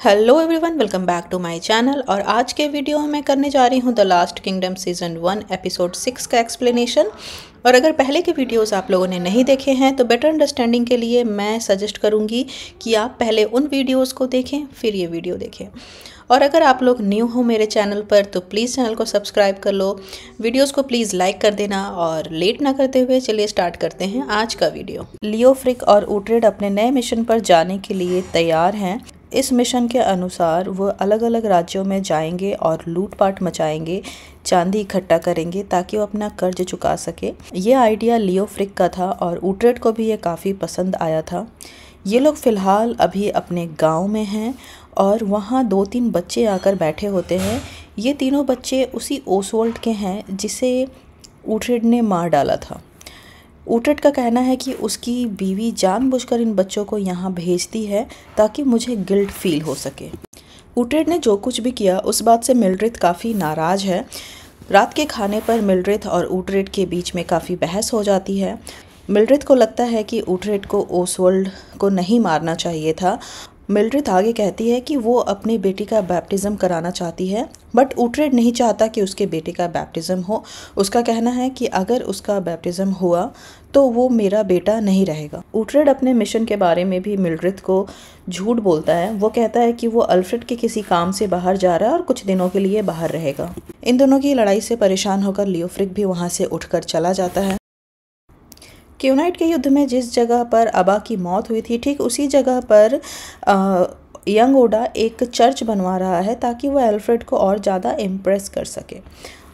Hello everyone, welcome back to my channel. और आज के वीडियो में मैं करने जा रही हूँ the last kingdom season 1 episode 6 का एक्सप्लेनेशन। और अगर पहले के वीडियोस आप लोगों ने नहीं देखे हैं तो बेटर अंडरस्टैंडिंग के लिए मैं सजेस्ट करूँगी कि आप पहले उन वीडियोस को देखें फिर ये वीडियो देखें। और अगर आप लोग न्यू हो मेरे चैनल पर तो प्लीज़ चैनल को सब्सक्राइब कर लो, वीडियोस को प्लीज़ लाइक कर देना। और लेट ना करते हुए चलिए स्टार्ट करते हैं आज का वीडियो। लियोफ्रिक और ऊट्रेड अपने नए मिशन पर जाने के लिए तैयार हैं। इस मिशन के अनुसार वो अलग अलग राज्यों में जाएंगे और लूटपाट मचाएंगे, चांदी इकट्ठा करेंगे ताकि वो अपना कर्ज चुका सके। ये आइडिया लियोफ्रिक का था और ऊट्रेड को भी ये काफ़ी पसंद आया था। ये लोग फ़िलहाल अभी अपने गांव में हैं और वहाँ 2-3 बच्चे आकर बैठे होते हैं। ये तीनों बच्चे उसी ओसवाल्ड के हैं जिसे ऊट्रेड ने मार डाला था। ऊट्रेड का कहना है कि उसकी बीवी जानबूझकर इन बच्चों को यहाँ भेजती है ताकि मुझे गिल्ट फील हो सके। ऊट्रेड ने जो कुछ भी किया उस बात से मिल्ड्रेड काफ़ी नाराज़ है। रात के खाने पर मिल्ड्रेड और ऊट्रेड के बीच में काफ़ी बहस हो जाती है। मिल्ड्रेड को लगता है कि ऊट्रेड को ओसवाल्ड को नहीं मारना चाहिए था। मिल्ड्रेड आगे कहती है कि वो अपनी बेटी का बैप्टिज़म कराना चाहती है, बट ऊट्रेड नहीं चाहता कि उसके बेटे का बैप्टिज़म हो। उसका कहना है कि अगर उसका बैप्टिज़म हुआ तो वो मेरा बेटा नहीं रहेगा। ऊट्रेड अपने मिशन के बारे में भी मिल्ड्रेड को झूठ बोलता है। वो कहता है कि वो अल्फ्रेड के किसी काम से बाहर जा रहा है और कुछ दिनों के लिए बाहर रहेगा। इन दोनों की लड़ाई से परेशान होकर लियोफ्रिक भी वहाँ से उठकर चला जाता है। क्यूनाइट के युद्ध में जिस जगह पर अबा की मौत हुई थी, ठीक उसी जगह पर यंग ओडा एक चर्च बनवा रहा है ताकि वह अल्फ्रेड को और ज़्यादा इम्प्रेस कर सके।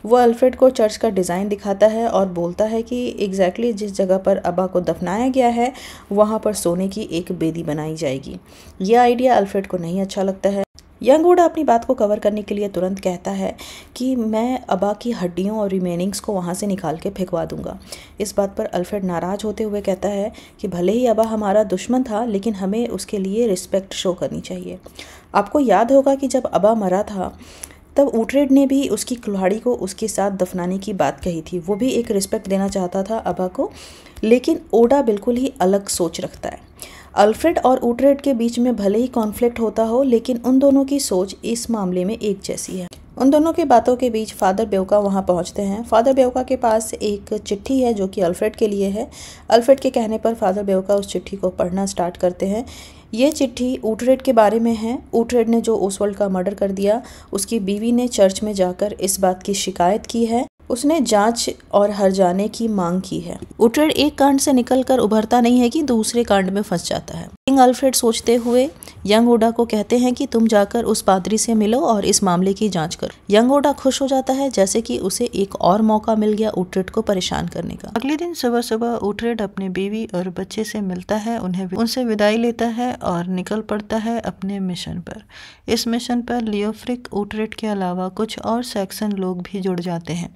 वो अल्फ्रेड को चर्च का डिज़ाइन दिखाता है और बोलता है कि एग्जैक्टली जिस जगह पर अबा को दफनाया गया है वहाँ पर सोने की एक बेदी बनाई जाएगी। ये आइडिया अल्फ्रेड को नहीं अच्छा लगता है। यंग ओडा अपनी बात को कवर करने के लिए तुरंत कहता है कि मैं अबा की हड्डियों और रिमेनिंग्स को वहाँ से निकाल के फेंकवा दूंगा। इस बात पर अल्फ्रेड नाराज़ होते हुए कहता है कि भले ही अबा हमारा दुश्मन था लेकिन हमें उसके लिए रिस्पेक्ट शो करनी चाहिए। आपको याद होगा कि जब अबा मरा था तब ऊट्रेड ने भी उसकी कुल्हाड़ी को उसके साथ दफनाने की बात कही थी। वो भी एक रिस्पेक्ट देना चाहता था अबा को, लेकिन ओडा बिल्कुल ही अलग सोच रखता है। अल्फ्रेड और ऊट्रेड के बीच में भले ही कॉन्फ्लिक्ट होता हो लेकिन उन दोनों की सोच इस मामले में एक जैसी है। उन दोनों की बातों के बीच फादर बेवका वहाँ पहुँचते हैं। फादर बेवका के पास एक चिट्ठी है जो कि अल्फ्रेड के लिए है। अल्फ्रेड के कहने पर फादर बेवका उस चिट्ठी को पढ़ना स्टार्ट करते हैं। ये चिट्ठी ऊट्रेड के बारे में है। ऊट्रेड ने जो ओसवाल्ड का मर्डर कर दिया, उसकी बीवी ने चर्च में जाकर इस बात की शिकायत की है। उसने जांच और हर्जाने की मांग की है। ऊट्रेड एक कांड से निकलकर उभरता नहीं है कि दूसरे कांड में फंस जाता है। किंग अल्फ्रेड सोचते हुए यंग ओडा को कहते हैं कि तुम जाकर उस पादरी से मिलो और इस मामले की जांच करो। यंग ओडा खुश हो जाता है जैसे कि उसे एक और मौका मिल गया ऊट्रेड को परेशान करने का। अगले दिन सुबह सुबह ऊट्रेड अपनी बीवी और बच्चे से मिलता है, उनसे विदाई लेता है और निकल पड़ता है अपने मिशन पर। इस मिशन पर लियोफ्रिक, ऊट्रेड के अलावा कुछ और सैक्सन लोग भी जुड़ जाते हैं।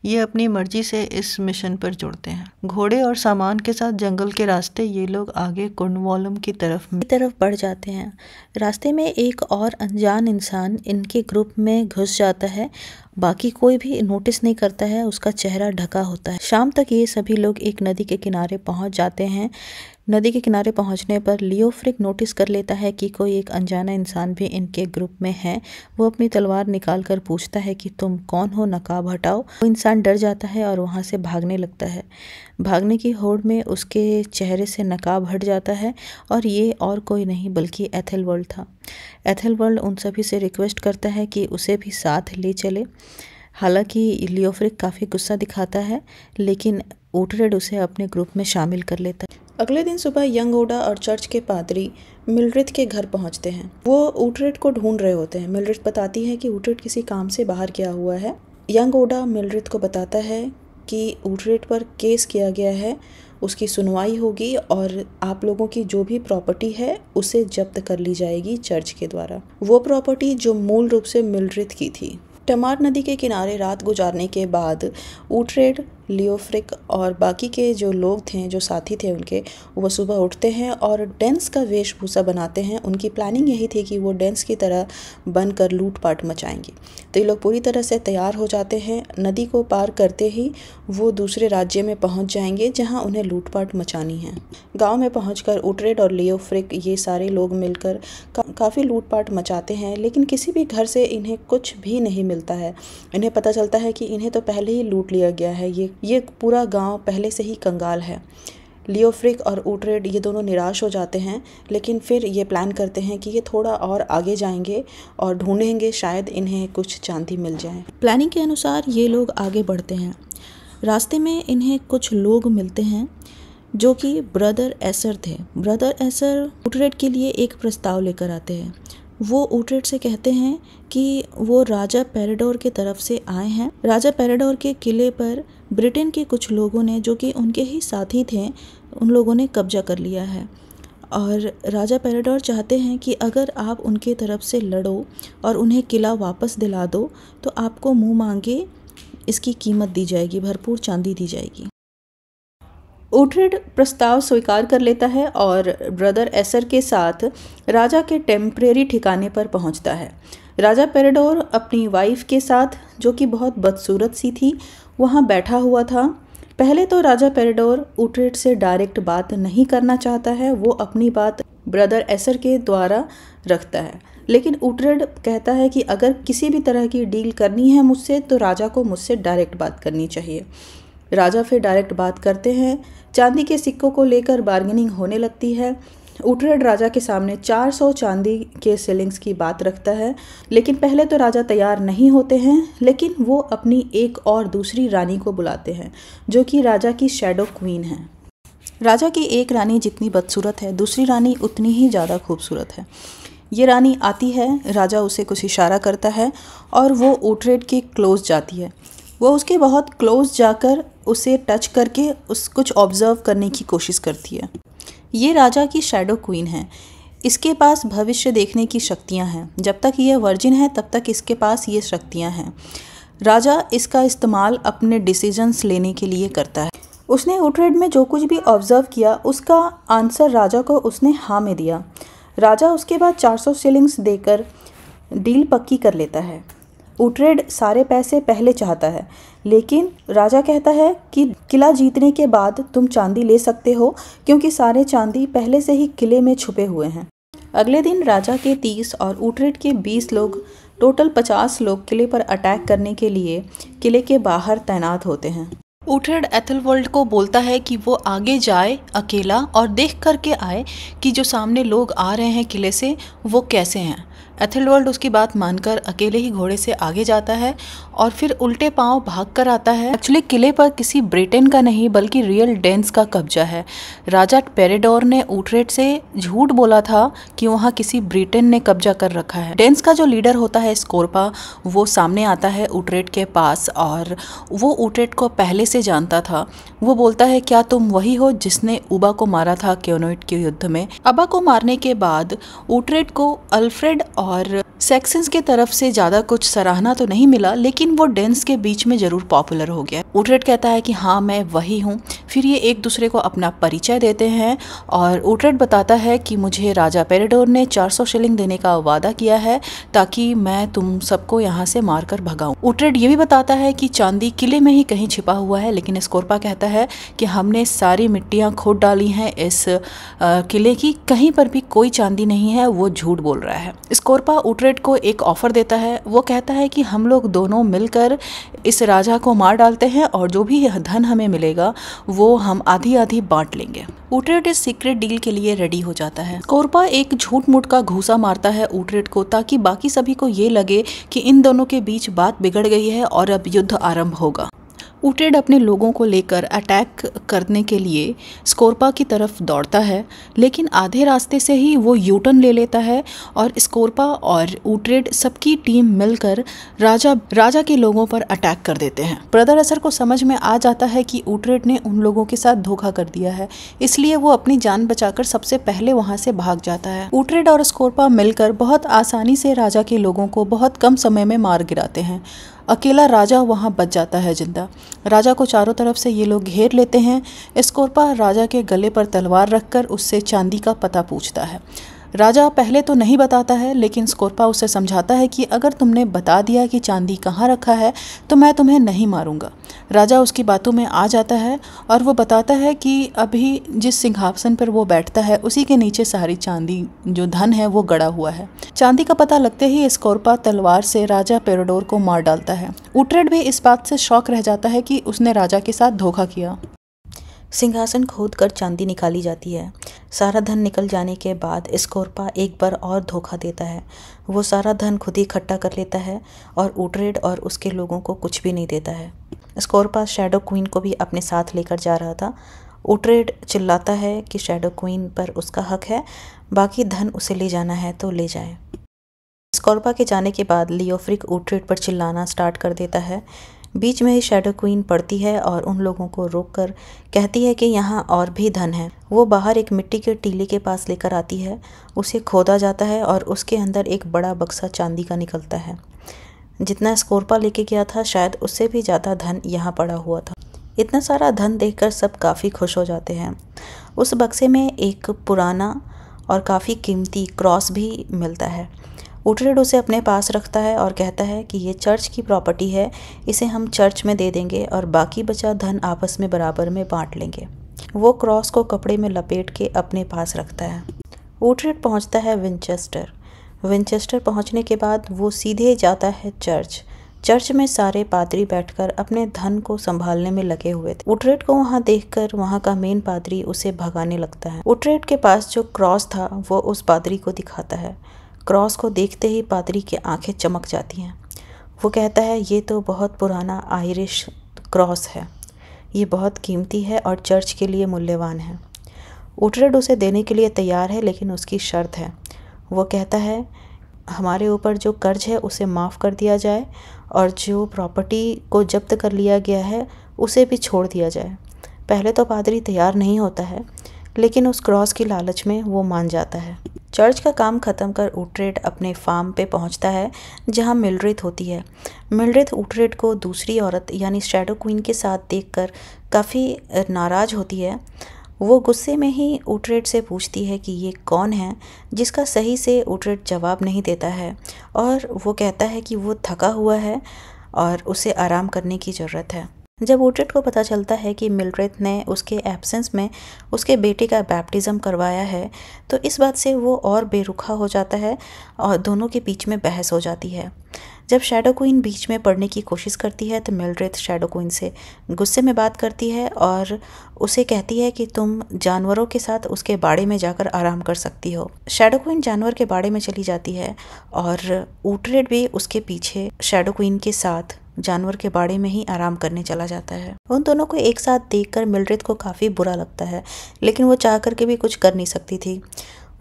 ये अपनी मर्जी से इस मिशन पर जुड़ते हैं। घोड़े और सामान के साथ जंगल के रास्ते ये लोग आगे कॉर्नवालम की तरफ बढ़ जाते हैं। रास्ते में एक और अनजान इंसान इनके ग्रुप में घुस जाता है। बाकी कोई भी नोटिस नहीं करता है, उसका चेहरा ढका होता है। शाम तक ये सभी लोग एक नदी के किनारे पहुंच जाते हैं। नदी के किनारे पहुंचने पर लियोफ्रिक नोटिस कर लेता है कि कोई एक अनजाना इंसान भी इनके ग्रुप में है। वो अपनी तलवार निकाल कर पूछता है कि तुम कौन हो, नकाब हटाओ। वो इंसान डर जाता है और वहाँ से भागने लगता है। भागने की होड़ में उसके चेहरे से नकाब हट जाता है और ये और कोई नहीं बल्कि एथेलवर्ल्ड था। एथेलवर्ल्ड उन सभी से रिक्वेस्ट करता है कि उसे भी साथ ले चले। हालांकि लियोफ्रिक काफ़ी गुस्सा दिखाता है लेकिन ऊट्रेड उसे अपने ग्रुप में शामिल कर लेता है। अगले दिन सुबह यंग ओडा और चर्च के पादरी मिल्ड्रेड के घर पहुंचते हैं। वो ऊट्रेड को ढूंढ रहे होते हैं। मिल्ड्रेड बताती है कि ऊट्रेड किसी काम से बाहर गया हुआ है। यंग ओडा मिल्ड्रेड को बताता है कि ऊट्रेड पर केस किया गया है, उसकी सुनवाई होगी और आप लोगों की जो भी प्रॉपर्टी है उसे जब्त कर ली जाएगी चर्च के द्वारा। वो प्रॉपर्टी जो मूल रूप से मिल्ड्रेड की थी। टमार नदी के किनारे रात गुजारने के बाद ऊट्रेड लियोफ्रिक और बाकी के जो लोग थे, जो साथी थे उनके, वो सुबह उठते हैं और डेंस का वेशभूषा बनाते हैं। उनकी प्लानिंग यही थी कि वो डेंस की तरह बनकर लूटपाट मचाएंगे। तो ये लोग पूरी तरह से तैयार हो जाते हैं। नदी को पार करते ही वो दूसरे राज्य में पहुंच जाएंगे जहां उन्हें लूटपाट मचानी है। गांव में पहुंचकर ऊटरेड और लियोफ्रिक ये सारे लोग मिलकर काफ़ी लूटपाट मचाते हैं, लेकिन किसी भी घर से इन्हें कुछ भी नहीं मिलता है। इन्हें पता चलता है कि इन्हें तो पहले ही लूट लिया गया है, ये पूरा गांव पहले से ही कंगाल है। लियोफ्रिक और ऊटरेड ये दोनों निराश हो जाते हैं, लेकिन फिर ये प्लान करते हैं कि ये थोड़ा और आगे जाएंगे और ढूंढेंगे, शायद इन्हें कुछ चांदी मिल जाए। प्लानिंग के अनुसार ये लोग आगे बढ़ते हैं। रास्ते में इन्हें कुछ लोग मिलते हैं जो कि ब्रदर एसर थे। ब्रदर एसर ऊटरेड के लिए एक प्रस्ताव लेकर आते हैं। वो ऊटरेड से कहते हैं कि वो राजा पेरिडोर के तरफ से आए हैं। राजा पेरिडोर के किले पर ब्रिटेन के कुछ लोगों ने, जो कि उनके ही साथी थे, उन लोगों ने कब्जा कर लिया है और राजा पेरिडोर चाहते हैं कि अगर आप उनके तरफ से लड़ो और उन्हें किला वापस दिला दो तो आपको मुंह मांगे इसकी कीमत दी जाएगी, भरपूर चांदी दी जाएगी। ऊटरेड प्रस्ताव स्वीकार कर लेता है और ब्रदर एसर के साथ राजा के टेम्परेरी ठिकाने पर पहुंचता है। राजा पेरिडोर अपनी वाइफ के साथ, जो कि बहुत बदसूरत सी थी, वहां बैठा हुआ था। पहले तो राजा पेरिडोर ऊटरेड से डायरेक्ट बात नहीं करना चाहता है, वो अपनी बात ब्रदर एसर के द्वारा रखता है। लेकिन ऊटरेड कहता है कि अगर किसी भी तरह की डील करनी है मुझसे तो राजा को मुझसे डायरेक्ट बात करनी चाहिए। राजा फिर डायरेक्ट बात करते हैं। चांदी के सिक्कों को लेकर बार्गेनिंग होने लगती है। ऊटरेड राजा के सामने 400 चांदी के सिलिंग्स की बात रखता है, लेकिन पहले तो राजा तैयार नहीं होते हैं। लेकिन वो अपनी एक और दूसरी रानी को बुलाते हैं, जो कि राजा की शैडो क्वीन है। राजा की एक रानी जितनी बदसूरत है, दूसरी रानी उतनी ही ज़्यादा खूबसूरत है। ये रानी आती है, राजा उसे कुछ इशारा करता है और वो ऊटरेड के क्लोज जाती है। वो उसके बहुत क्लोज जाकर उसे टच करके कुछ ऑब्जर्व करने की कोशिश करती है। ये राजा की शैडो क्वीन है। इसके पास भविष्य देखने की शक्तियां हैं। जब तक ये वर्जिन है तब तक इसके पास ये शक्तियां हैं। राजा इसका इस्तेमाल अपने डिसीजंस लेने के लिए करता है। उसने ऊटरेड में जो कुछ भी ऑब्जर्व किया उसका आंसर राजा को उसने हाँ में दिया। राजा उसके बाद 400 शिलिंग्स देकर डील पक्की कर लेता है। ऊटरेड सारे पैसे पहले चाहता है, लेकिन राजा कहता है कि किला जीतने के बाद तुम चांदी ले सकते हो, क्योंकि सारे चांदी पहले से ही किले में छुपे हुए हैं। अगले दिन राजा के 30 और ऊटरेड के 20 लोग, टोटल 50 लोग किले पर अटैक करने के लिए किले के बाहर तैनात होते हैं। ऊटरेड एथेलवल्ड को बोलता है कि वो आगे जाए अकेला और देख करके आए कि जो सामने लोग आ रहे हैं किले से वो कैसे हैं। एथेलवल्ड उसकी बात मानकर अकेले ही घोड़े से आगे जाता है और फिर उल्टे पांव भाग कर आता है। एक्चुअली किले पर किसी ब्रिटेन का नहीं बल्कि रियल डेंस का कब्जा है। राजा पेरिडोर ने ऊटरेड से झूठ बोला था कि वहाँ किसी ब्रिटेन ने कब्जा कर रखा है। डेंस का जो लीडर होता है स्कोर्पा, वो सामने आता है ऊटरेड के पास और वो ऊटरेड को पहले से जानता था। वो बोलता है, क्या तुम वही हो जिसने उबा को मारा था कैनोइट के युद्ध में? अबा को मारने के बाद ऊटरेड को अल्फ्रेड और सेक्सन्स के तरफ से ज़्यादा कुछ सराहना तो नहीं मिला, लेकिन वो डेंस के बीच में ज़रूर पॉपुलर हो गया। ऊटरेड कहता है कि हाँ मैं वही हूँ। फिर ये एक दूसरे को अपना परिचय देते हैं और ऊटरेड बताता है कि मुझे राजा पेरिडोर ने 400 शिलिंग देने का वादा किया है ताकि मैं तुम सबको यहाँ से मारकर भगाऊं। ऊटरेड ये भी बताता है कि चांदी किले में ही कहीं छिपा हुआ है, लेकिन स्कोर्पा कहता है कि हमने सारी मिट्टियाँ खोद डाली हैं इस किले की, कहीं पर भी कोई चांदी नहीं है, वो झूठ बोल रहा है। स्कोर्पा ऊटरेड को एक ऑफर देता है। वो कहता है कि हम लोग दोनों मिलकर इस राजा को मार डालते हैं और जो भी धन हमें मिलेगा वो हम आधी आधी बांट लेंगे। ऊटरेड इस सीक्रेट डील के लिए रेडी हो जाता है। स्कोर्पा एक झूठ मूठ का घूसा मारता है ऊटरेड को ताकि बाकी सभी को ये लगे कि इन दोनों के बीच बात बिगड़ गई है और अब युद्ध आरंभ होगा। ऊटरेड अपने लोगों को लेकर अटैक करने के लिए स्कोर्पा की तरफ दौड़ता है, लेकिन आधे रास्ते से ही वो यूटर्न ले लेता है और स्कोर्पा और ऊटरेड सबकी टीम मिलकर राजा के लोगों पर अटैक कर देते हैं। ब्रदर एसर को समझ में आ जाता है कि ऊटरेड ने उन लोगों के साथ धोखा कर दिया है, इसलिए वो अपनी जान बचाकर सबसे पहले वहाँ से भाग जाता है। ऊटरेड और स्कोर्पा मिलकर बहुत आसानी से राजा के लोगों को बहुत कम समय में मार गिराते हैं। अकेला राजा वहाँ बच जाता है जिंदा। राजा को चारों तरफ से ये लोग घेर लेते हैं। स्कोरपा राजा के गले पर तलवार रखकर उससे चांदी का पता पूछता है। राजा पहले तो नहीं बताता है, लेकिन स्कोरपा उसे समझाता है कि अगर तुमने बता दिया कि चांदी कहाँ रखा है तो मैं तुम्हें नहीं मारूंगा। राजा उसकी बातों में आ जाता है और वो बताता है कि अभी जिस सिंहासन पर वो बैठता है उसी के नीचे सारी चांदी जो धन है वो गड़ा हुआ है। चांदी का पता लगते ही स्कोरपा तलवार से राजा पेरोडोर को मार डालता है। ऊटरेड भी इस बात से शॉक रह जाता है कि उसने राजा के साथ धोखा किया। सिंहासन खोद कर चांदी निकाली जाती है। सारा धन निकल जाने के बाद स्कोरपा एक बार और धोखा देता है। वो सारा धन खुद ही इकट्ठा कर लेता है और ऊटरेड और उसके लोगों को कुछ भी नहीं देता है। स्कोरपा शैडो क्वीन को भी अपने साथ लेकर जा रहा था। ऊटरेड चिल्लाता है कि शैडो क्वीन पर उसका हक है, बाकी धन उसे ले जाना है तो ले जाए। स्कोरपा के जाने के बाद लियोफ्रिक ऊटरेड पर चिल्लाना स्टार्ट कर देता है। बीच में ही शैडो क्वीन पड़ती है और उन लोगों को रोककर कहती है कि यहाँ और भी धन है। वो बाहर एक मिट्टी के टीले के पास लेकर आती है। उसे खोदा जाता है और उसके अंदर एक बड़ा बक्सा चांदी का निकलता है। जितना स्कोरपा लेके गया था शायद उससे भी ज़्यादा धन यहाँ पड़ा हुआ था। इतना सारा धन देखकर सब काफ़ी खुश हो जाते हैं। उस बक्से में एक पुराना और काफ़ी कीमती क्रॉस भी मिलता है। ऊटरेड उसे अपने पास रखता है और कहता है कि ये चर्च की प्रॉपर्टी है, इसे हम चर्च में दे देंगे और बाकी बचा धन आपस में बराबर में बांट लेंगे। वो क्रॉस को कपड़े में लपेट के अपने पास रखता है। ऊटरेड पहुंचता है विंचेस्टर। विंचेस्टर पहुंचने के बाद वो सीधे जाता है चर्च। चर्च में सारे पादरी बैठकर अपने धन को संभालने में लगे हुए थे। ऊटरेड को वहाँ देखकर वहाँ का मेन पादरी उसे भगाने लगता है। ऊटरेड के पास जो क्रॉस था वो उस पादरी को दिखाता है। क्रॉस को देखते ही पादरी की आंखें चमक जाती हैं। वो कहता है ये तो बहुत पुराना आयरिश क्रॉस है, ये बहुत कीमती है और चर्च के लिए मूल्यवान है। ऊटरेड उसे देने के लिए तैयार है, लेकिन उसकी शर्त है। वो कहता है हमारे ऊपर जो कर्ज है उसे माफ़ कर दिया जाए और जो प्रॉपर्टी को जब्त कर लिया गया है उसे भी छोड़ दिया जाए। पहले तो पादरी तैयार नहीं होता है, लेकिन उस क्रॉस की लालच में वो मान जाता है। चर्च का काम ख़त्म कर ऊटरेड अपने फार्म पे पहुंचता है जहां मिल्ड्रेड होती है। मिल्ड्रेड ऊटरेड को दूसरी औरत यानी शैडो क्वीन के साथ देखकर काफ़ी नाराज़ होती है। वो गुस्से में ही ऊटरेड से पूछती है कि ये कौन है, जिसका सही से ऊटरेड जवाब नहीं देता है और वो कहता है कि वो थका हुआ है और उसे आराम करने की ज़रूरत है। जब ऊटरेड को पता चलता है कि मिल्ड्रेड ने उसके एब्सेंस में उसके बेटे का बैप्टिज़म करवाया है तो इस बात से वो और बेरुखा हो जाता है और दोनों के बीच में बहस हो जाती है। जब शैडो क्वीन बीच में पड़ने की कोशिश करती है तो मिल्ड्रेड शैडो क्वीन से गुस्से में बात करती है और उसे कहती है कि तुम जानवरों के साथ उसके बाड़े में जाकर आराम कर सकती हो। शैडो क्वीन जानवर के बाड़े में चली जाती है और ऊटरेड भी उसके पीछे शैडो क्वीन के साथ जानवर के बाड़े में ही आराम करने चला जाता है। उन दोनों को एक साथ देखकर मिल्ड्रेड को काफ़ी बुरा लगता है, लेकिन वो चाह करके भी कुछ कर नहीं सकती थी।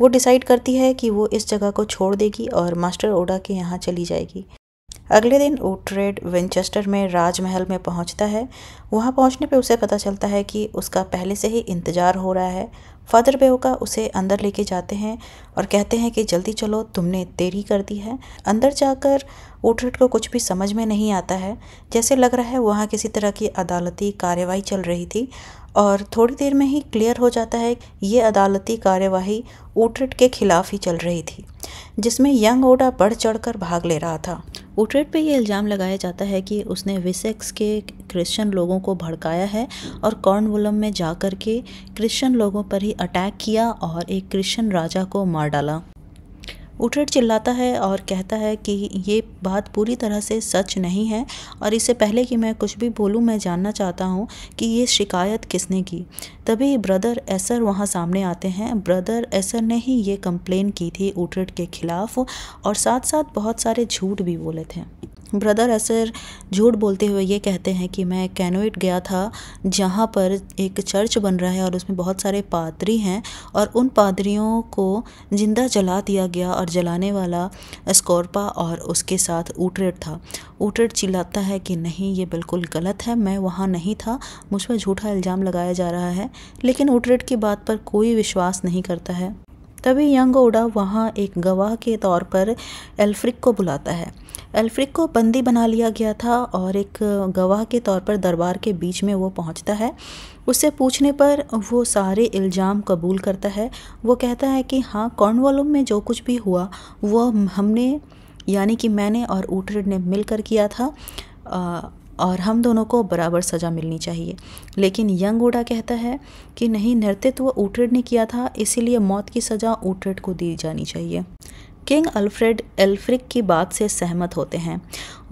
वो डिसाइड करती है कि वो इस जगह को छोड़ देगी और मास्टर ओडा के यहाँ चली जाएगी। अगले दिन ऊटरेड विंचेस्टर में राजमहल में पहुंचता है। वहां पहुंचने पे उसे पता चलता है कि उसका पहले से ही इंतज़ार हो रहा है। फादर बेओका उसे अंदर लेके जाते हैं और कहते हैं कि जल्दी चलो, तुमने देरी कर दी है। अंदर जाकर ऊटरेड को कुछ भी समझ में नहीं आता है। जैसे लग रहा है वहाँ किसी तरह की अदालती कार्यवाही चल रही थी और थोड़ी देर में ही क्लियर हो जाता है ये अदालती कार्यवाही ऊटरेड के खिलाफ ही चल रही थी, जिसमें यंग ओडा बढ़ चढ़कर भाग ले रहा था। ऊटरेड पे ये इल्ज़ाम लगाया जाता है कि उसने विसेक्स के क्रिश्चियन लोगों को भड़काया है और कॉर्नवॉलम में जाकर के क्रिश्चियन लोगों पर ही अटैक किया और एक क्रिश्चियन राजा को मार डाला। ऊटरेड चिल्लाता है और कहता है कि ये बात पूरी तरह से सच नहीं है और इससे पहले कि मैं कुछ भी बोलूं मैं जानना चाहता हूं कि ये शिकायत किसने की। तभी ब्रदर एसर वहां सामने आते हैं। ब्रदर एसर ने ही ये कंप्लेन की थी ऊटरेड के खिलाफ और साथ साथ बहुत सारे झूठ भी बोले थे। ब्रदर एसर झूठ बोलते हुए ये कहते हैं कि मैं कैनोइट गया था जहाँ पर एक चर्च बन रहा है और उसमें बहुत सारे पादरी हैं और उन पादरियों को जिंदा जला दिया गया और जलाने वाला स्कोरपा और उसके साथ ऊटरेड था। ऊटरेड चिल्लाता है कि नहीं, ये बिल्कुल गलत है, मैं वहाँ नहीं था, मुझ पर झूठा इल्ज़ाम लगाया जा रहा है। लेकिन ऊटरेड की बात पर कोई विश्वास नहीं करता है। तभी यंग ओडा वहाँ एक गवाह के तौर पर एल्फ्रिक को बुलाता है। एल्फ्रिक को बंदी बना लिया गया था और एक गवाह के तौर पर दरबार के बीच में वो पहुंचता है। उससे पूछने पर वो सारे इल्ज़ाम कबूल करता है। वो कहता है कि हाँ, कॉर्नवाल में जो कुछ भी हुआ वो हमने यानी कि मैंने और ऊटरेड ने मिलकर किया था और हम दोनों को बराबर सज़ा मिलनी चाहिए। लेकिन यंग ओडा कहता है कि नहीं, नेतृत्व ऊटरेड ने किया था, इसीलिए मौत की सज़ा ऊटरेड को दी जानी चाहिए। किंग अल्फ्रेड एल्फ्रिक की बात से सहमत होते हैं।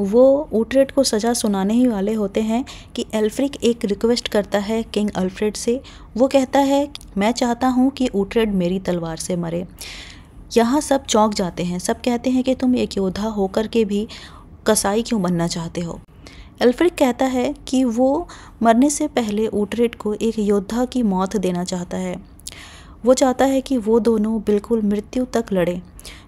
वो ऊटरेड को सज़ा सुनाने ही वाले होते हैं कि एल्फ्रिक एक रिक्वेस्ट करता है किंग अल्फ्रेड से। वो कहता है, मैं चाहता हूँ कि ऊटरेड मेरी तलवार से मरे। यहाँ सब चौंक जाते हैं। सब कहते हैं कि तुम एक योद्धा होकर के भी कसाई क्यों बनना चाहते हो। एल्फ्रिक कहता है कि वो मरने से पहले ऊटरेड को एक योद्धा की मौत देना चाहता है। वो चाहता है कि वो दोनों बिल्कुल मृत्यु तक लड़े,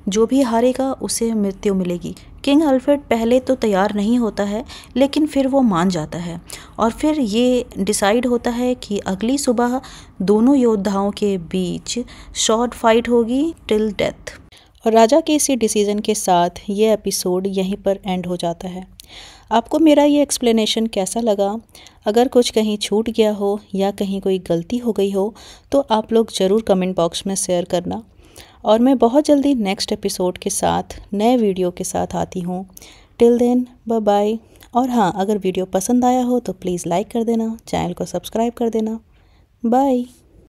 जो भी हारेगा उसे मृत्यु मिलेगी। किंग अल्फ्रेड पहले तो तैयार नहीं होता है, लेकिन फिर वो मान जाता है और फिर ये डिसाइड होता है कि अगली सुबह दोनों योद्धाओं के बीच शॉर्ट फाइट होगी टिल डेथ। और राजा के इसी डिसीजन के साथ ये एपिसोड यहीं पर एंड हो जाता है। आपको मेरा ये एक्सप्लेनेशन कैसा लगा? अगर कुछ कहीं छूट गया हो या कहीं कोई गलती हो गई हो तो आप लोग ज़रूर कमेंट बॉक्स में शेयर करना। और मैं बहुत जल्दी नेक्स्ट एपिसोड के साथ नए वीडियो के साथ आती हूँ। Till then bye bye. और हाँ, अगर वीडियो पसंद आया हो तो प्लीज़ लाइक कर देना, चैनल को सब्सक्राइब कर देना। बाय।